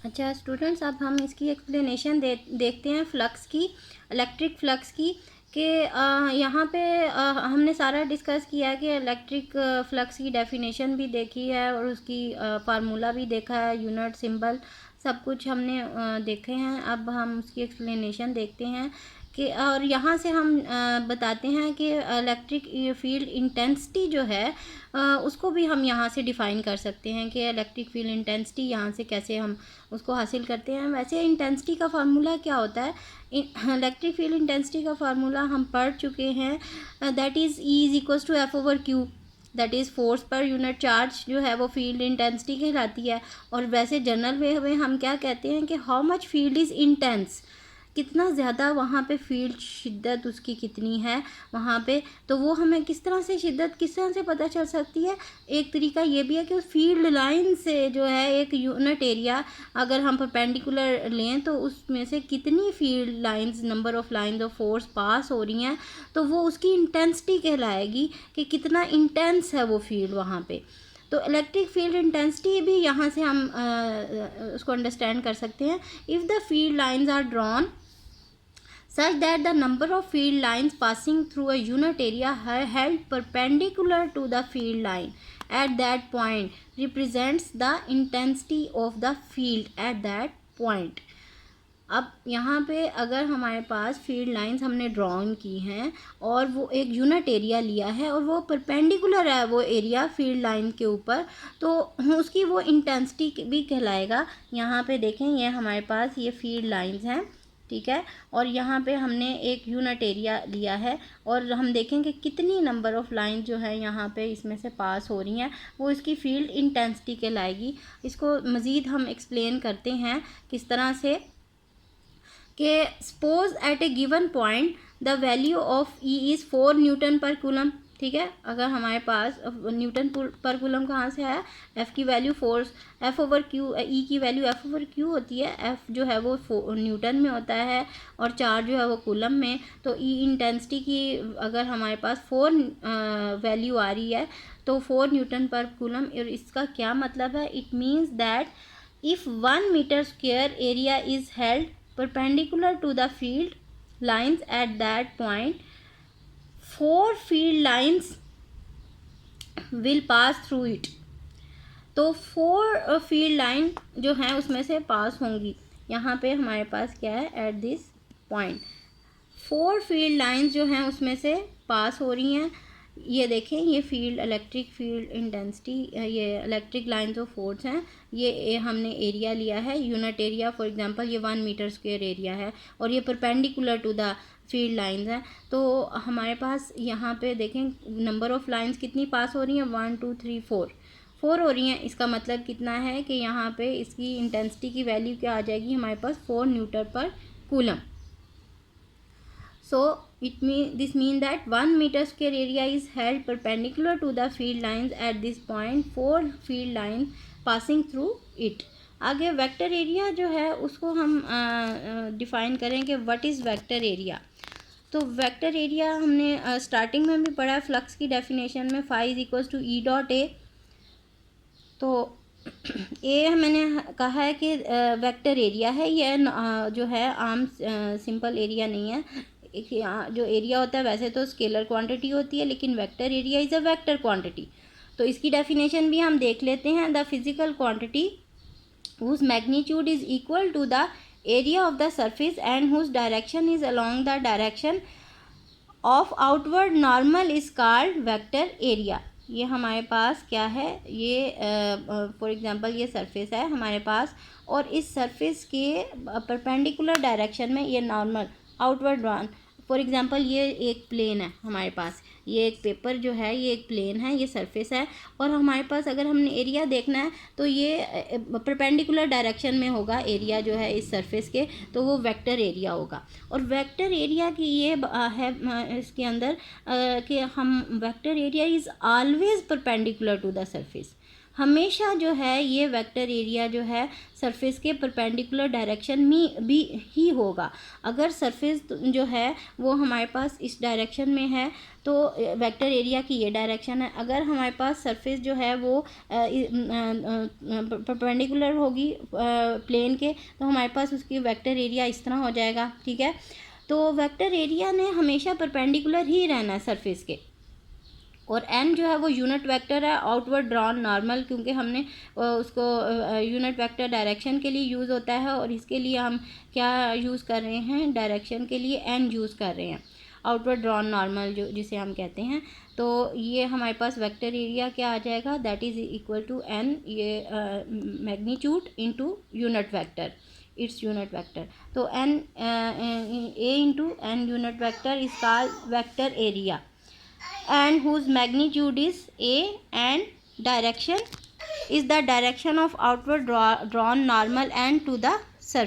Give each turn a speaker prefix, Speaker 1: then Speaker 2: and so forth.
Speaker 1: अच्छा स्टूडेंट्स, अब हम इसकी एक्सप्लेनेशन देखते हैं फ्लक्स की, इलेक्ट्रिक फ्लक्स की। कि यहाँ पे हमने सारा डिस्कस किया कि इलेक्ट्रिक फ्लक्स की डेफिनेशन भी देखी है और उसकी फार्मूला भी देखा है, यूनिट सिंबल सब कुछ हमने देखे हैं। अब हम उसकी एक्सप्लेनेशन देखते हैं कि और यहाँ से हम बताते हैं कि इलेक्ट्रिक फील्ड इंटेंसिटी जो है उसको भी हम यहाँ से डिफ़ाइन कर सकते हैं कि इलेक्ट्रिक फील्ड इंटेंसिटी यहाँ से कैसे हम उसको हासिल करते हैं। वैसे इंटेंसिटी का फार्मूला क्या होता है? इलेक्ट्रिक फील्ड इंटेंसिटी का फार्मूला हम पढ़ चुके हैं, that is E is equals to F over Q, that is force per unit charge जो है वो फील्ड इंटेंसिटी कहलाती है। और वैसे जनरल वे में हम क्या कहते हैं कि how much field is intense, कितना ज़्यादा वहाँ पे फील्ड शिद्दत उसकी कितनी है वहाँ पे, तो वो हमें किस तरह से शिद्दत किस तरह से पता चल सकती है। एक तरीका ये भी है कि उस फील्ड लाइन से जो है एक यूनिट एरिया अगर हम परपेंडिकुलर लें तो उसमें से कितनी field lines, number of lines of force pass हो रही हैं, तो वो उसकी इंटेंसिटी कहलाएगी कि कितना इंटेंस है वो फील्ड वहाँ पे। तो इलेक्ट्रिक फील्ड इंटेंसिटी भी यहाँ से हम उसको अंडरस्टैंड कर सकते हैं। If the field lines are drawn such that the number of field lines passing through a unit area held perpendicular to the field line at that point represents the intensity of the field at that point। अब यहाँ पे अगर हमारे पास field lines हमने drawn की हैं और वो एक यूनिट एरिया लिया है और वो परपेंडिकुलर है वो एरिया फील्ड लाइन के ऊपर, तो उसकी वो इंटेंसिटी भी कहलाएगा। यहाँ पे देखें, ये हमारे पास ये फील्ड लाइंस हैं, ठीक है, और यहाँ पे हमने एक यूनिट एरिया लिया है और हम देखेंगे कितनी नंबर ऑफ़ लाइन जो है यहाँ पे इसमें से पास हो रही हैं, वो इसकी फील्ड इंटेंसिटी कहलाएगी। इसको मज़ीद हम एक्सप्लेन करते हैं किस तरह से कि suppose at a given point the value of E is 4 newton per coulomb. ठीक है, अगर हमारे पास न्यूटन पर कूलम कहाँ से है, एफ़ की value force F over Q, E की वैल्यू एफ ओवर क्यू होती है, एफ जो है वो न्यूटन में होता है और चार्ज जो है वो कूलम में। तो ई इंटेंसिटी की अगर हमारे पास 4 वैल्यू आ रही है तो 4 न्यूटन पर कूलम, और इसका क्या मतलब है, it means that if 1 metre square area is held perpendicular to the field lines at that point, 4 field lines will pass through it। तो 4 फील्ड लाइन जो हैं उसमें से पास होंगी। यहाँ पे हमारे पास क्या है, at this point 4 field lines जो हैं उसमें से पास हो रही हैं। ये देखें, ये फील्ड इलेक्ट्रिक फील्ड इंटेंसिटी, ये इलेक्ट्रिक लाइंस ऑफ फोर्स हैं। ये हमने एरिया लिया है, यूनिट एरिया, फॉर एग्जांपल ये 1 मीटर स्क्वायर एरिया है और ये perpendicular to the field lines हैं। तो हमारे पास यहाँ पे देखें नंबर ऑफ़ लाइंस कितनी पास हो रही हैं, 1 2 3 4 हो रही हैं। इसका मतलब कितना है कि यहाँ पे इसकी इंटेंसिटी की वैल्यू क्या आ जाएगी हमारे पास, 4 newton per coulomb. So this means that 1 meter square area is held perpendicular to the field lines at this point, 4 field lines passing through it। आगे वेक्टर एरिया जो है उसको हम डिफ़ाइन करें कि व्हाट इज़ वेक्टर एरिया। तो vector area हमने starting में भी पढ़ा है फ्लक्स की डेफिनेशन में, phi is equals to E dot A. तो ए मैंने कहा है कि वेक्टर एरिया है, ये जो है आम सिंपल एरिया नहीं है। जो एरिया होता है वैसे तो स्केलर क्वांटिटी होती है, लेकिन vector area is a vector quantity. तो इसकी डेफिनेशन भी हम देख लेते हैं। The physical quantity whose magnitude is equal to the area of the surface and whose direction is along the direction of outward normal is called vector area। ये हमारे पास क्या है, ये फॉर एग्जांपल ये सरफेस है हमारे पास और इस सरफेस के परपेंडिकुलर डायरेक्शन में ये normal outward one, for example ये एक प्लेन है हमारे पास, ये एक पेपर जो है ये एक प्लेन है, ये सरफेस है और हमारे पास अगर हमने एरिया देखना है तो ये परपेंडिकुलर डायरेक्शन में होगा एरिया जो है इस सरफेस के, तो वो वेक्टर एरिया होगा। और वेक्टर एरिया की ये है इसके अंदर कि हम vector area is always perpendicular to the surface. हमेशा जो है ये वेक्टर एरिया जो है सरफेस के परपेंडिकुलर डायरेक्शन में भी ही होगा। अगर सरफेस जो है वो हमारे पास इस डायरेक्शन में है तो वेक्टर एरिया की ये डायरेक्शन है। अगर हमारे पास सरफेस जो है वो परपेंडिकुलर होगी प्लेन के तो हमारे पास उसकी वेक्टर एरिया इस तरह हो जाएगा, ठीक है। तो वेक्टर एरिया ने हमेशा परपेंडिकुलर ही रहना है सरफेस के। और एन जो है वो यूनिट वेक्टर है, आउटवर्ड ड्रॉन नॉर्मल, क्योंकि हमने उसको यूनिट वेक्टर डायरेक्शन के लिए यूज़ होता है और इसके लिए हम क्या यूज़ कर रहे हैं, डायरेक्शन के लिए एन यूज़ कर रहे हैं, आउटवर्ड ड्रॉन नॉर्मल जो जिसे हम कहते हैं। तो ये हमारे पास वेक्टर एरिया क्या आ जाएगा, that is equal to N, ये magnitude into unit vector, it's unit vector. तो N A into N unit vector is called vector area and whose magnitude is A and direction is the direction of outward drawn normal and to the